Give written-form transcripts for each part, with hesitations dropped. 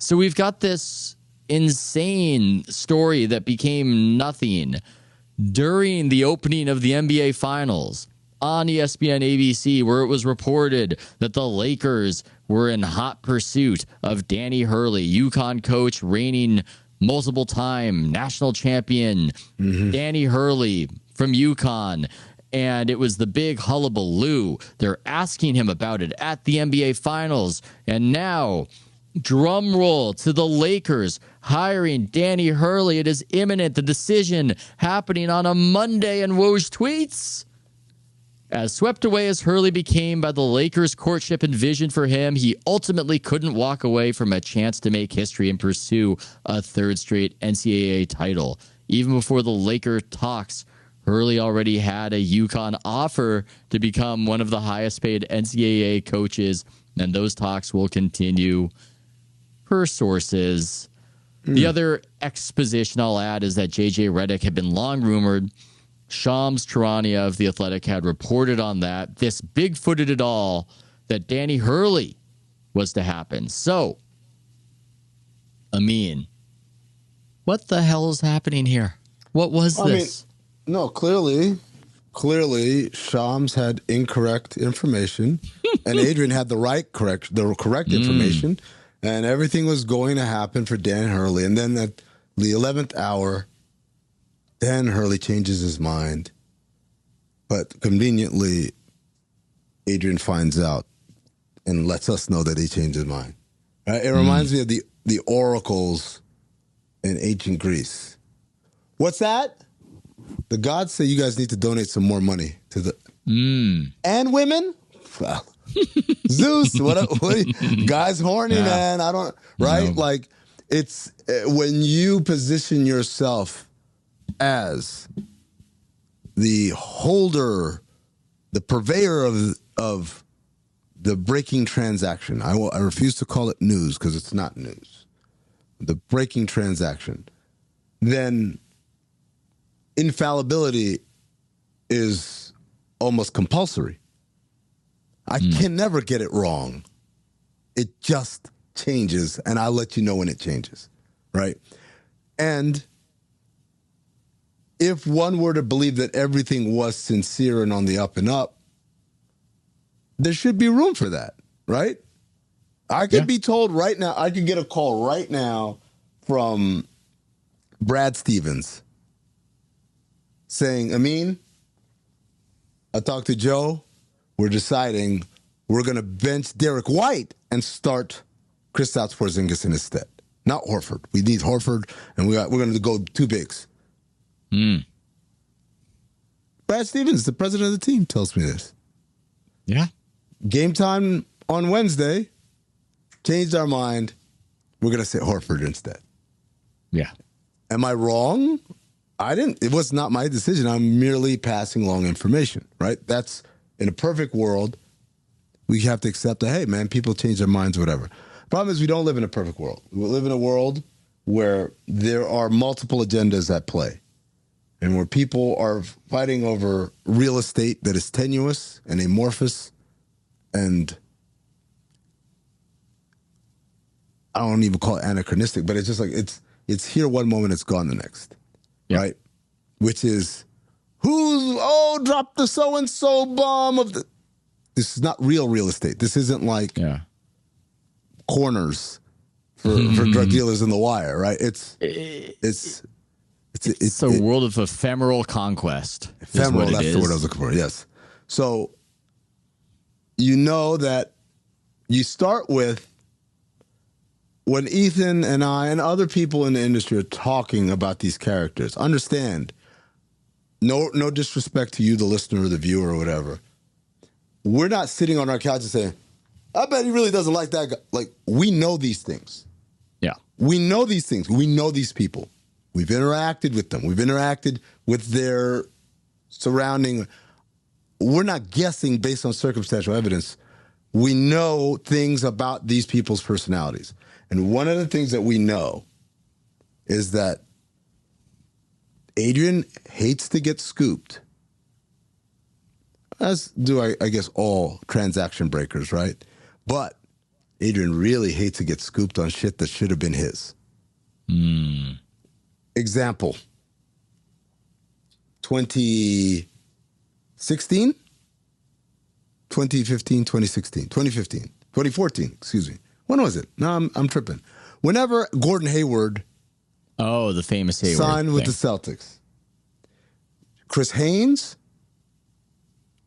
So we've got this insane story that became nothing during the opening of the NBA Finals on ESPN ABC, where it was reported that the Lakers were in hot pursuit of Danny Hurley, UConn coach, reigning multiple-time national champion, Danny Hurley from UConn. And it was the big hullabaloo. They're asking him about it at the NBA Finals. And now, drum roll to the Lakers hiring Danny Hurley. It is imminent. The decision happening on a Monday, and Woj tweets, as swept away as Hurley became by the Lakers' courtship and vision for him, he ultimately couldn't walk away from a chance to make history and pursue a third straight NCAA title. Even before the Laker talks, Hurley already had a UConn offer to become one of the highest paid NCAA coaches, and those talks will continue per sources. The other exposition I'll add is that JJ Redick had been long rumored. Shams Charania of The Athletic had reported on that. This big-footed it all, that Danny Hurley was to happen. So, Amin, what the hell is happening here? What was this? No, clearly Shams had incorrect information and Adrian had the correct information, and everything was going to happen for Dan Hurley. And then at the 11th hour, Dan Hurley changes his mind, but conveniently, Adrian finds out and lets us know that he changed his mind. It reminds me of the oracles in ancient Greece. What's that? The gods say you guys need to donate some more money to the and women. Well, Zeus, what guys horny, man. I don't like it's when you position yourself as the holder, the purveyor of the breaking transaction. I refuse to call it news because it's not news. The breaking transaction. Then infallibility is almost compulsory. I can never get it wrong. It just changes, and I'll let you know when it changes, right? And if one were to believe that everything was sincere and on the up and up, there should be room for that, right? I could be told right now, I could get a call right now from Brad Stevens saying, Amin, I talked to Joe. We're deciding we're going to bench Derek White and start Kristaps Porzingis in his stead. Not Horford. We need Horford, and we're going to go two bigs. Brad Stevens, the president of the team, tells me this. Yeah. Game time on Wednesday, changed our mind. We're going to sit Horford instead. Yeah. Am I wrong? It was not my decision. I'm merely passing along information, right? That's, in a perfect world, we have to accept that, hey, man, people change their minds, whatever. Problem is we don't live in a perfect world. We live in a world where there are multiple agendas at play and where people are fighting over real estate that is tenuous and amorphous, and I don't even call it anachronistic, but it's just like it's here one moment, it's gone the next, right? Which is, drop the so-and-so bomb of the... This is not real estate. This isn't like corners for drug dealers in The Wire, right? It's a world of ephemeral conquest. Ephemeral, that's the word I was looking for, yes. So, you know that you start with, when Ethan and I and other people in the industry are talking about these characters, understand, no disrespect to you, the listener or the viewer or whatever, we're not sitting on our couch and saying, I bet he really doesn't like that guy. Like, we know these things. Yeah. We know these things. We know these people. We've interacted with them. We've interacted with their surrounding. We're not guessing based on circumstantial evidence. We know things about these people's personalities. And one of the things that we know is that Adrian hates to get scooped, as do I guess all transaction breakers, right? But Adrian really hates to get scooped on shit that should have been his. Example. 2016? 2015, 2016, 2015, 2014, excuse me. When was it? No, I'm tripping. Whenever Gordon Hayward the famous Hayward signed with thing. the Celtics, Chris Haynes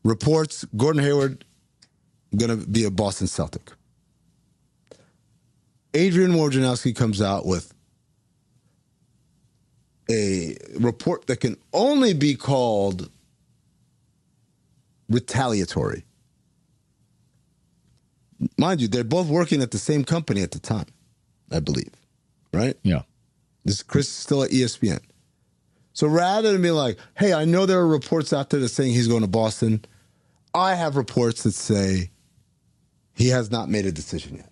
reports Gordon Hayward going to be a Boston Celtic. Adrian Wojnarowski comes out with a report that can only be called retaliatory. Mind you, they're both working at the same company at the time, I believe. Right? Yeah. Chris is still at ESPN. So rather than be like, hey, I know there are reports out there that saying he's going to Boston, I have reports that say he has not made a decision yet.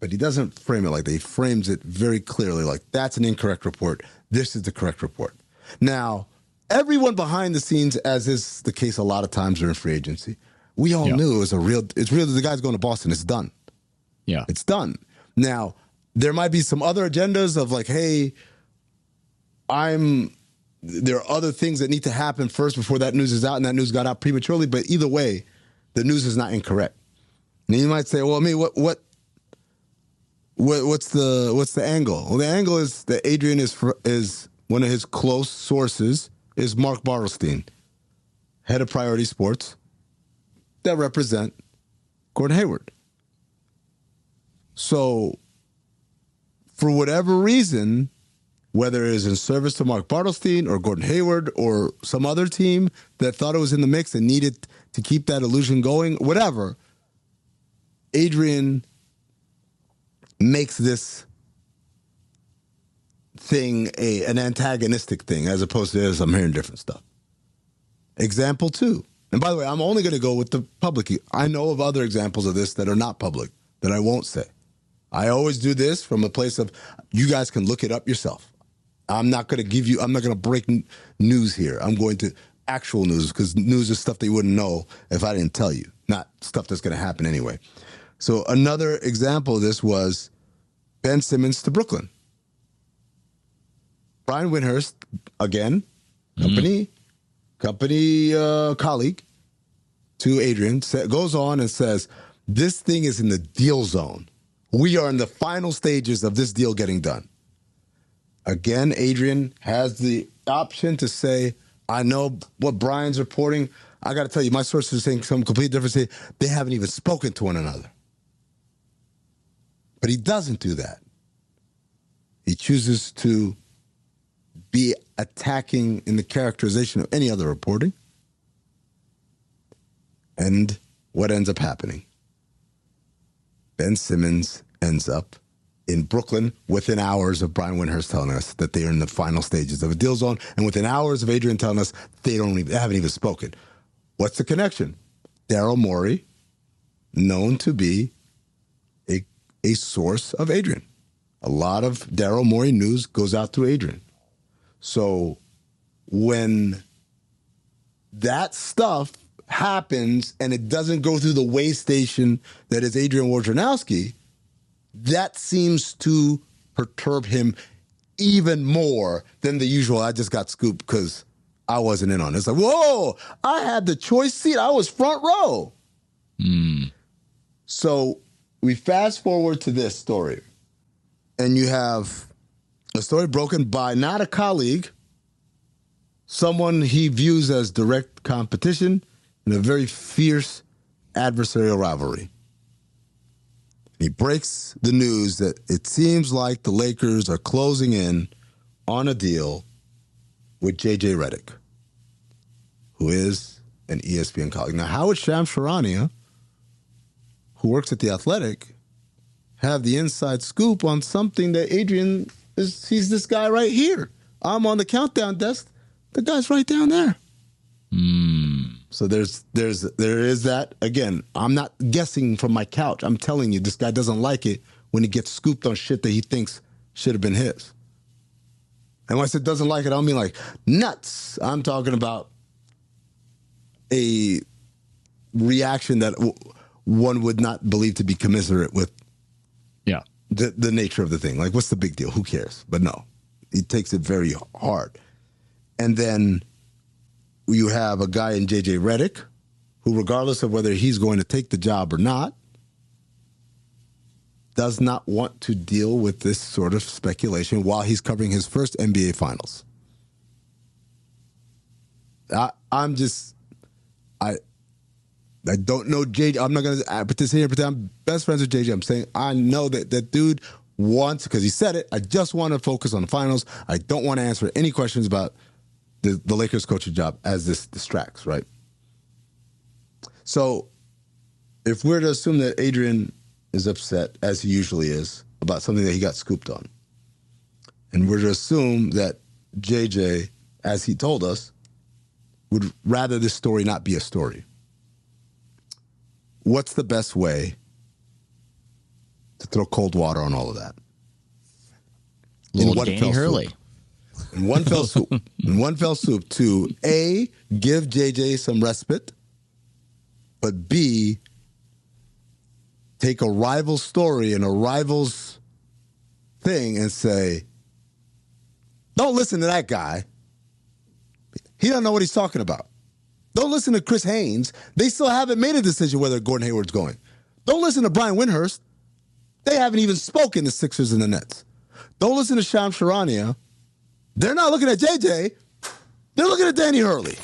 But he doesn't frame it like that. He frames it very clearly like, that's an incorrect report. This is the correct report. Now, everyone behind the scenes, as is the case a lot of times during free agency, we all knew it's real. The guy's going to Boston. It's done. Yeah. It's done. Now, there might be some other agendas of like, hey, there are other things that need to happen first before that news is out, and that news got out prematurely. But either way, the news is not incorrect. And you might say, well, I mean, what's the angle? Well, the angle is that Adrian is one of his close sources is Mark Bartelstein, head of Priority Sports, that represent Gordon Hayward. So, for whatever reason, whether it is in service to Mark Bartelstein or Gordon Hayward or some other team that thought it was in the mix and needed to keep that illusion going, whatever, Adrian makes this thing an antagonistic thing as opposed to this, I'm hearing different stuff. Example 2. And by the way, I'm only going to go with the public. I know of other examples of this that are not public that I won't say. I always do this from a place of, you guys can look it up yourself. I'm not going to break news here. I'm going to actual news, because news is stuff that you wouldn't know if I didn't tell you, not stuff that's going to happen anyway. So another example of this was Ben Simmons to Brooklyn. Brian Windhorst, again, company colleague to Adrian, goes on and says, this thing is in the deal zone. We are in the final stages of this deal getting done. Again, Adrian has the option to say, I know what Brian's reporting. I got to tell you, my sources are saying something completely different. They haven't even spoken to one another. But he doesn't do that. He chooses to be attacking in the characterization of any other reporting. And what ends up happening? Ben Simmons ends up in Brooklyn within hours of Brian Windhorst telling us that they are in the final stages of a deal zone, and within hours of Adrian telling us they haven't even spoken. What's the connection? Daryl Morey, known to be a source of Adrian. A lot of Daryl Morey news goes out through Adrian. So when that stuff happens and it doesn't go through the way station that is Adrian Wojnarowski, that seems to perturb him even more than the usual, I just got scooped because I wasn't in on it. It's like, whoa, I had the choice seat. I was front row. So we fast forward to this story, and you have a story broken by not a colleague, someone he views as direct competition in a very fierce adversarial rivalry. He breaks the news that it seems like the Lakers are closing in on a deal with J.J. Redick, who is an ESPN colleague. Now, how would Shams Charania, who works at The Athletic, have the inside scoop on something that Adrian he's this guy right here. I'm on the countdown desk. The guy's right down there. So there is that. Again, I'm not guessing from my couch. I'm telling you, this guy doesn't like it when he gets scooped on shit that he thinks should have been his. And when I said doesn't like it, I don't mean like nuts. I'm talking about a reaction that one would not believe to be commiserate with Yeah. the nature of the thing. Like, what's the big deal? Who cares? But no, he takes it very hard. And then you have a guy in J.J. Redick who, regardless of whether he's going to take the job or not, does not want to deal with this sort of speculation while he's covering his first NBA Finals. I don't know JJ. I'm not going to participate here, pretend I'm best friends with JJ. I'm saying I know that dude wants, because he said it, I just want to focus on the finals. I don't want to answer any questions about the Lakers coaching job as this distracts, right? So if we're to assume that Adrian is upset, as he usually is, about something that he got scooped on, and we're to assume that JJ, as he told us, would rather this story not be a story, what's the best way to throw cold water on all of that? Little Danny Hurley. In one fell swoop. In one fell swoop to A, give JJ some respite, but B, take a rival story and a rival's thing and say, don't listen to that guy. He don't know what he's talking about. Don't listen to Chris Haynes. They still haven't made a decision whether Gordon Hayward's going. Don't listen to Brian Windhurst. They haven't even spoken to Sixers and the Nets. Don't listen to Shams Charania. They're not looking at JJ. They're looking at Danny Hurley.